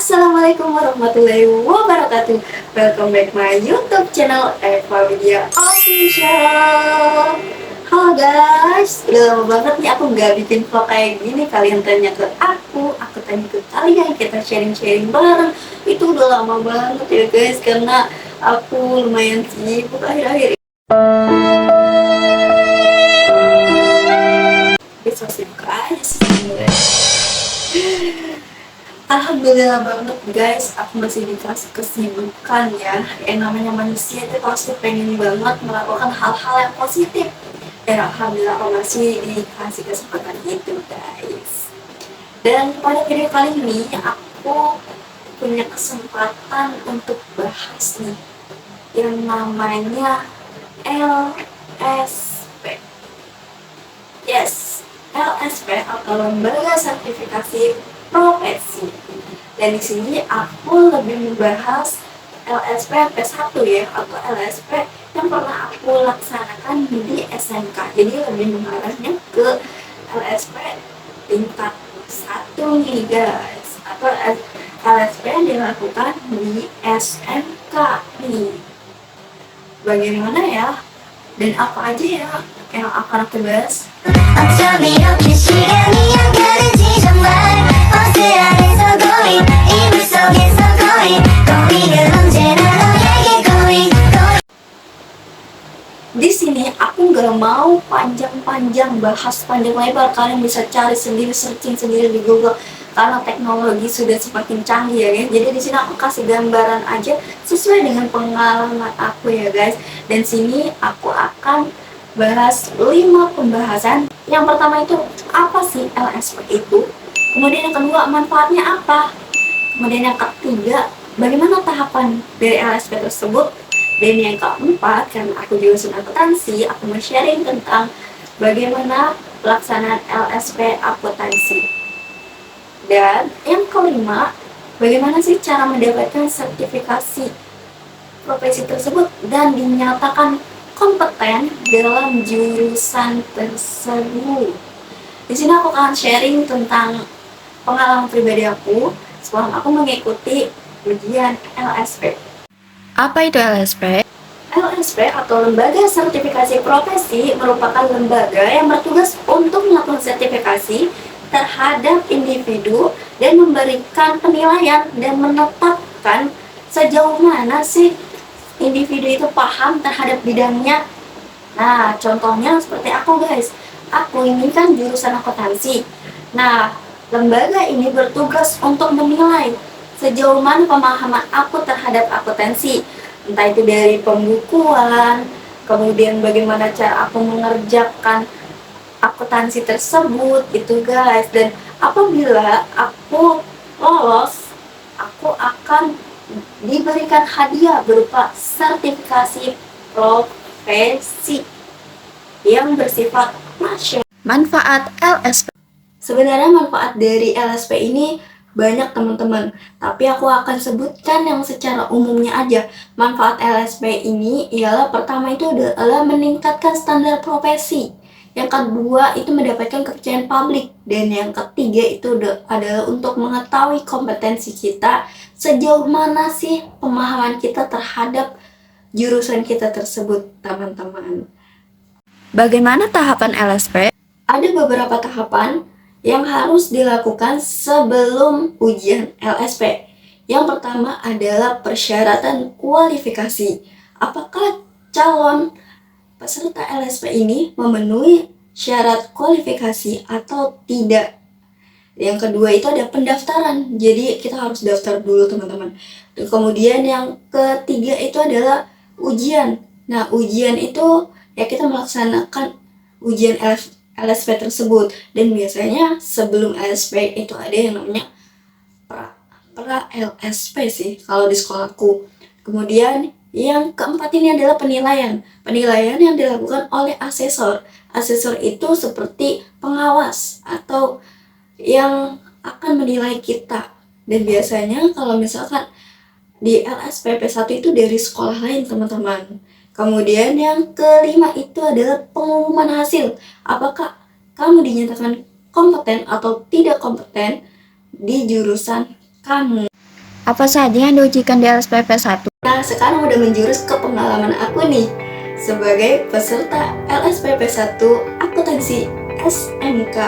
Assalamualaikum warahmatullahi wabarakatuh. Welcome back my YouTube channel Eva Widya Official. Halo guys, udah lama banget nih aku nggak bikin vlog kayak gini. Kalian tanya ke aku tanya ke kalian, kita sharing-sharing bareng. Itu udah lama banget ya guys, karena aku lumayan sibuk akhir-akhir ini. Bisa sibuk aja sih sebenarnya. Alhamdulillah banget guys, aku masih dikasih kesibukan ya. Yang namanya manusia itu pasti pengen banget melakukan hal-hal yang positif. Dan alhamdulillah aku masih dikasih kesempatan itu guys. Dan pada video kali ini aku punya kesempatan untuk bahas nih yang namanya LSP. Yes, LSP atau Lembaga Sertifikasi Profesi. Dan di sini aku lebih membahas LSP P1 ya, atau LSP yang pernah aku laksanakan di SMK. Jadi lebih mengarahnya ke LSP tingkat 1 nih guys, atau LSP yang dilakukan di SMK nih. Bagaimana ya? Dan apa aja ya yang akan aku bahas? 어쩜 이렇게 시간이 안 가는지 정말 어스란해서 고인 이불 속에서 고인은 언제나 너에게 고인. Di sini aku nggak mau panjang-panjang bahas panjang lebar, kalian bisa cari sendiri, searching sendiri di Google karena teknologi sudah semakin canggih ya guys. Jadi di sini aku kasih gambaran aja sesuai dengan pengalaman aku ya guys. Dan sini aku akan bahas 5 pembahasan. Yang pertama itu apa sih LSP itu, kemudian yang kedua manfaatnya apa, kemudian yang ketiga bagaimana tahapan dari LSP tersebut, dan yang keempat, karena aku jurusan akuntansi, aku mau sharing tentang bagaimana pelaksanaan LSP akuntansi. Dan yang kelima, bagaimana sih cara mendapatkan sertifikasi profesi tersebut dan dinyatakan kompeten dalam jurusan tersebut. Di sini aku akan sharing tentang pengalaman pribadi aku selama aku mengikuti ujian LSP. Apa itu LSP? LSP atau Lembaga Sertifikasi Profesi merupakan lembaga yang bertugas untuk melakukan sertifikasi terhadap individu dan memberikan penilaian dan menetapkan sejauh mana sih individu itu paham terhadap bidangnya. Nah, contohnya seperti aku guys. Aku ini kan jurusan akuntansi. Nah, lembaga ini bertugas untuk menilai sejauh mana pemahaman aku terhadap akuntansi. Entah itu dari pembukuan, kemudian bagaimana cara aku mengerjakan akuntansi tersebut gitu guys. Dan apabila aku lolos, aku akan diberikan hadiah berupa sertifikasi profesi yang bersifat nasional. Manfaat LSP. Sebenarnya manfaat dari LSP ini banyak teman-teman, tapi aku akan sebutkan yang secara umumnya aja. Manfaat LSP ini ialah pertama itu adalah meningkatkan standar profesi. Yang kedua itu mendapatkan kepercayaan publik, dan yang ketiga itu adalah untuk mengetahui kompetensi kita, sejauh mana sih pemahaman kita terhadap jurusan kita tersebut, teman-teman. Bagaimana tahapan LSP? Ada beberapa tahapan yang harus dilakukan sebelum ujian LSP. Yang pertama adalah persyaratan kualifikasi. Apakah calon peserta LSP ini memenuhi syarat kualifikasi atau tidak? Yang kedua itu ada pendaftaran. Jadi kita harus daftar dulu teman-teman. Kemudian yang ketiga itu adalah ujian. Nah, ujian itu ya kita melaksanakan ujian LSP tersebut. Dan biasanya sebelum LSP itu ada yang namanya pra LSP sih kalau di sekolahku. Kemudian yang keempat ini adalah penilaian. Penilaian yang dilakukan oleh asesor. Asesor itu seperti pengawas atau yang akan menilai kita. Dan biasanya kalau misalkan di LSP P1 itu dari sekolah lain teman-teman. Kemudian yang kelima itu adalah pengumuman hasil. Apakah kamu dinyatakan kompeten atau tidak kompeten di jurusan kamu. Apa saja yang diujikan di LSPP 1? Nah, sekarang udah menjurus ke pengalaman aku nih sebagai peserta LSPP 1 akuntansi SMK.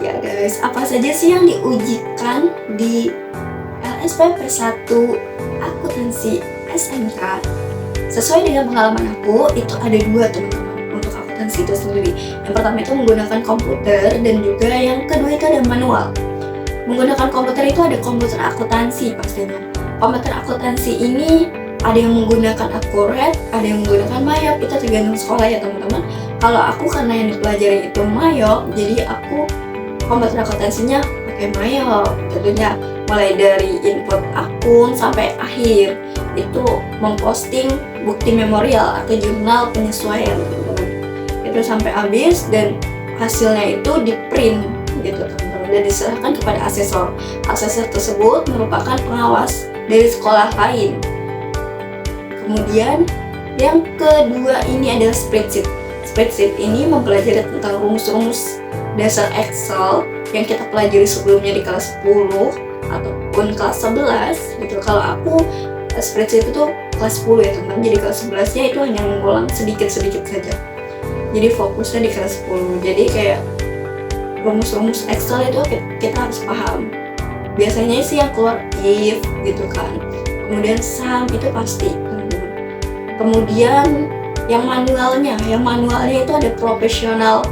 Ya guys, apa saja sih yang diujikan di LSPP 1 akuntansi SMK? Sesuai dengan pengalaman aku, itu ada dua teman-teman untuk akuntansi itu sendiri. Yang pertama itu menggunakan komputer, dan juga yang kedua itu ada manual. Menggunakan komputer itu ada komputer akuntansi pastinya. Komputer akuntansi ini ada yang menggunakan Acrobat, ada yang menggunakan Mayop, itu tergantung sekolah ya teman-teman. Kalau aku karena yang dipelajari itu Mayop, jadi aku komputer akuntansinya pakai Mayop. Tentunya mulai dari input akun sampai akhir itu memposting bukti memorial atau jurnal penyesuaian teman-teman. Itu sampai habis dan hasilnya itu di print gitu teman-teman, dan diserahkan kepada asesor. Asesor tersebut merupakan pengawas dari sekolah lain. Kemudian yang kedua ini adalah spreadsheet. Spreadsheet ini mempelajari tentang rumus-rumus dasar Excel yang kita pelajari sebelumnya di kelas 10 ataupun kelas 11 gitu. Kalau aku spreadsheet itu kelas 10 ya teman, jadi kelas 11 nya itu hanya mengulang sedikit-sedikit saja, jadi fokusnya di kelas 10. Jadi kayak rumus-rumus Excel itu kita harus paham. Biasanya sih yang keluar if gitu kan, kemudian sum itu pasti teman-teman. Kemudian yang manualnya itu ada profesional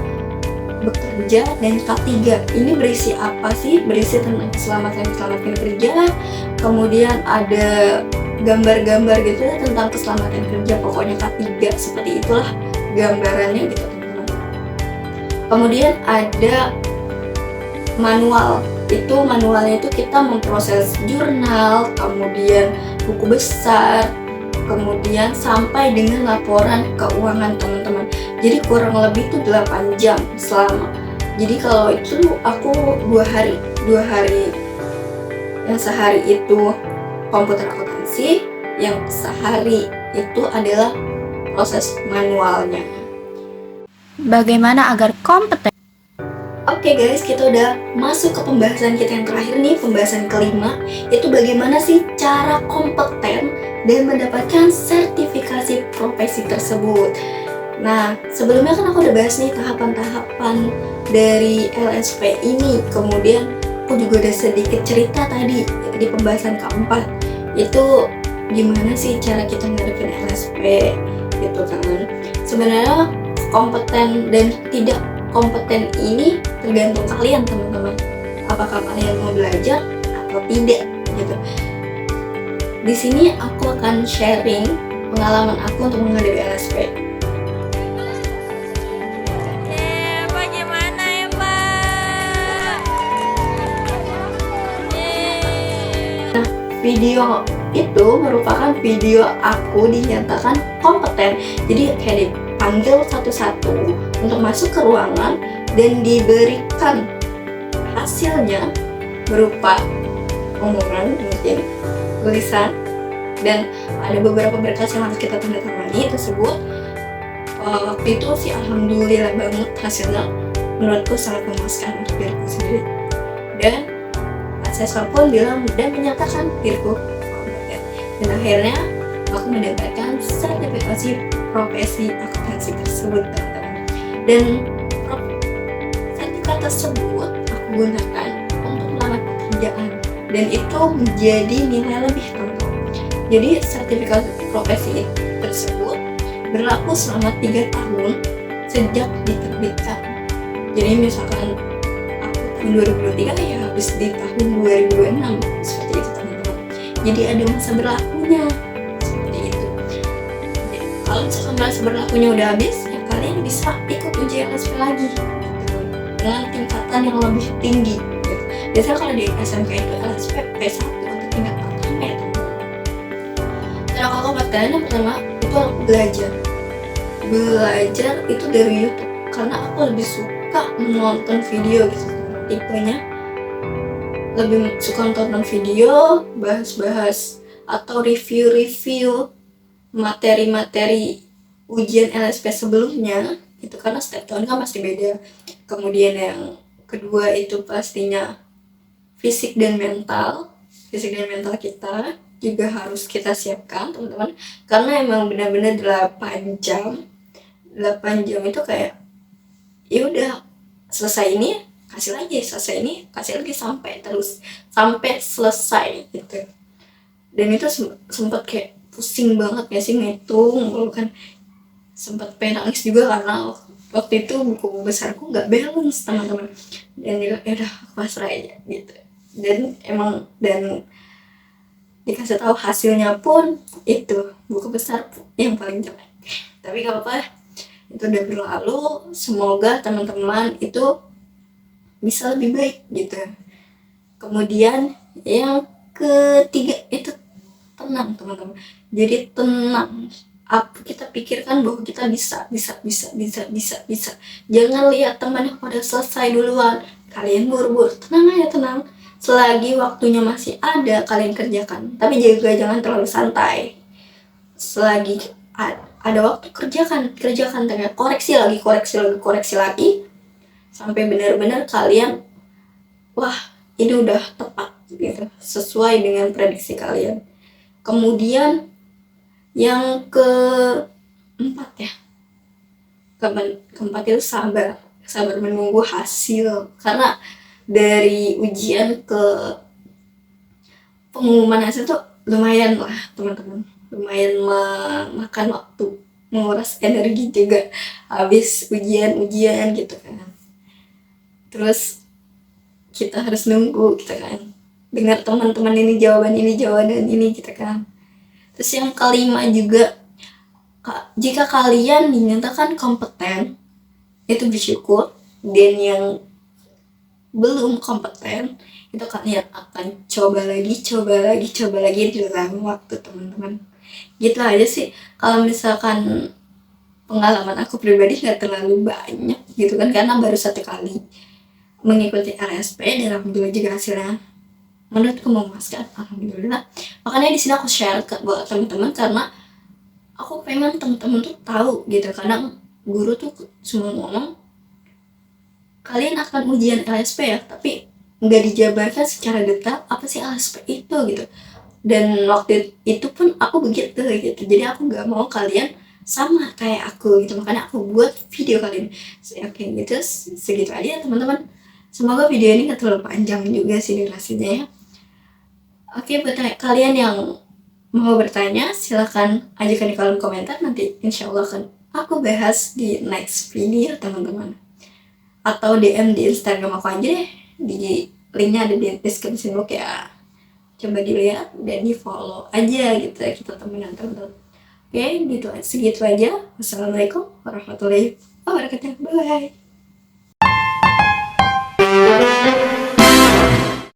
bekerja dan K3. Ini berisi apa sih? Berisi tentang keselamatan kerja. Kemudian ada gambar-gambar gitu ya tentang keselamatan kerja, pokoknya K3 seperti itulah gambarannya gitu teman-teman. Kemudian ada manual. Manualnya itu kita memproses jurnal, kemudian buku besar, kemudian sampai dengan laporan keuangan teman-teman. Jadi kurang lebih itu 8 jam selama. Jadi kalau itu aku 2 hari yang sehari itu komputer akuntansi, yang sehari itu adalah proses manualnya. Bagaimana agar kompeten? Oke guys, kita udah masuk ke pembahasan kita yang terakhir nih, pembahasan kelima, itu bagaimana sih cara kompeten dan mendapatkan sertifikasi profesi tersebut. Nah, sebelumnya kan aku udah bahas nih tahapan-tahapan dari LSP ini. Kemudian aku juga udah sedikit cerita tadi di pembahasan keempat, itu gimana sih cara kita ngadepin LSP gitu kan. Sebenarnya kompeten dan tidak kompeten ini tergantung kalian teman-teman, apakah kalian mau belajar atau tidak gitu. Di sini aku akan sharing pengalaman aku untuk menghadapi LSP. Bagaimana ya Pak? Video itu merupakan video aku dinyatakan kompeten. Jadi kayak dipanggil satu-satu untuk masuk ke ruangan dan diberikan hasilnya berupa omongan, mungkin tulisan, dan ada beberapa berkas yang harus kita tanda tangani tersebut. Waktu itu sih alhamdulillah banget hasilnya, menurutku sangat memuaskan untuk diriku sendiri, dan asesor pun bilang dan menyatakan diriku kompeten, dan akhirnya aku mendapatkan sertifikasi profesi akuntansi tersebut teman-teman. Dan sertifikat tersebut aku gunakan untuk melamar pekerjaan, dan itu menjadi nilai lebih teman-teman. Jadi sertifikat profesi tersebut berlaku selama 3 tahun sejak diterbitkan. Jadi misalkan aku tahun 2023 ya habis di tahun 2026 seperti itu teman-teman. Jadi ada masa berlakunya seperti itu. Jadi, kalau misalkan masa berlakunya udah habis, ya kalian bisa ikut uji LSP lagi gitu, dengan tingkatan yang lebih tinggi gitu. Biasanya kalau di SMK itu LSP P1 untuk tingkat pertama ya teman-teman. Dan aku kompeten yang pertama itu aku belajar itu dari YouTube, karena aku lebih suka menonton video gitu, tipenya lebih suka nonton video, bahas-bahas atau review-review materi-materi ujian LSP sebelumnya itu, karena setiap tahun kan pasti beda. Kemudian yang kedua itu pastinya fisik dan mental, fisik dan mental kita juga harus kita siapkan teman-teman, karena emang benar-benar 8 jam itu kayak ya udah, selesai ini kasih lagi, selesai ini kasih lagi, sampai selesai gitu. Dan itu sempat kayak pusing banget ya sih ngitung mulu kan, sempat pengen nangis juga karena waktu itu buku besarku nggak balance teman-teman. Dan juga ya udah pasrah aja gitu, dan dikasih tahu hasilnya pun itu buku besar yang paling jelek. Tapi gak apa-apa, itu udah berlalu. Semoga teman-teman itu bisa lebih baik gitu. Kemudian yang ketiga itu tenang teman-teman. Jadi tenang, kita pikirkan bahwa kita bisa. Jangan lihat teman yang pada selesai duluan, kalian buru-buru. Tenang aja, tenang. Selagi waktunya masih ada, kalian kerjakan. Tapi juga jangan terlalu santai. Selagi ada waktu, kerjakan, koreksi lagi, sampai benar-benar kalian, wah ini udah tepat gitu, sesuai dengan prediksi kalian. Kemudian yang keempat itu sabar menunggu hasil, karena dari ujian ke pengumuman hasil tuh lumayan lah teman-teman, lumayan memakan waktu, menguras energi juga habis ujian gitu kan. Terus kita harus nunggu gitu kan, dengar teman-teman ini jawaban ini gitu kan. Terus yang kelima juga, jika kalian dinyatakan kompeten itu bersyukur, dan yang belum kompeten itu kalian akan coba lagi dalam waktu teman-teman. Gitu aja sih. Kalau misalkan pengalaman aku pribadi nggak terlalu banyak gitu kan, karena baru 1 kali mengikuti LSP dan alhamdulillah juga hasilnya menurutku memuaskan, alhamdulillah. Makanya di sini aku share buat teman-teman, karena aku pengen teman-teman tuh tahu gitu. Kadang guru tuh semua ngomong kalian akan ujian LSP ya, tapi nggak dijabarkan secara detail apa sih LSP itu gitu. Dan waktu itu pun aku begitu gitu, jadi aku nggak mau kalian sama kayak aku gitu, makanya aku buat video kali ini. Oke gitu, segitu aja teman-teman. Semoga video ini nggak terlalu panjang juga sih durasinya ya. Oke, buat kalian yang mau bertanya silahkan ajukan di kolom komentar, nanti insya Allah akan aku bahas di next video teman-teman. Atau DM di Instagram aku aja deh, di linknya ada di description box ya, coba dilihat dan di follow aja gitu ya, kita temenan teman-teman. Oke gitu, segitu aja. Wassalamualaikum warahmatullahi wabarakatuh, bye.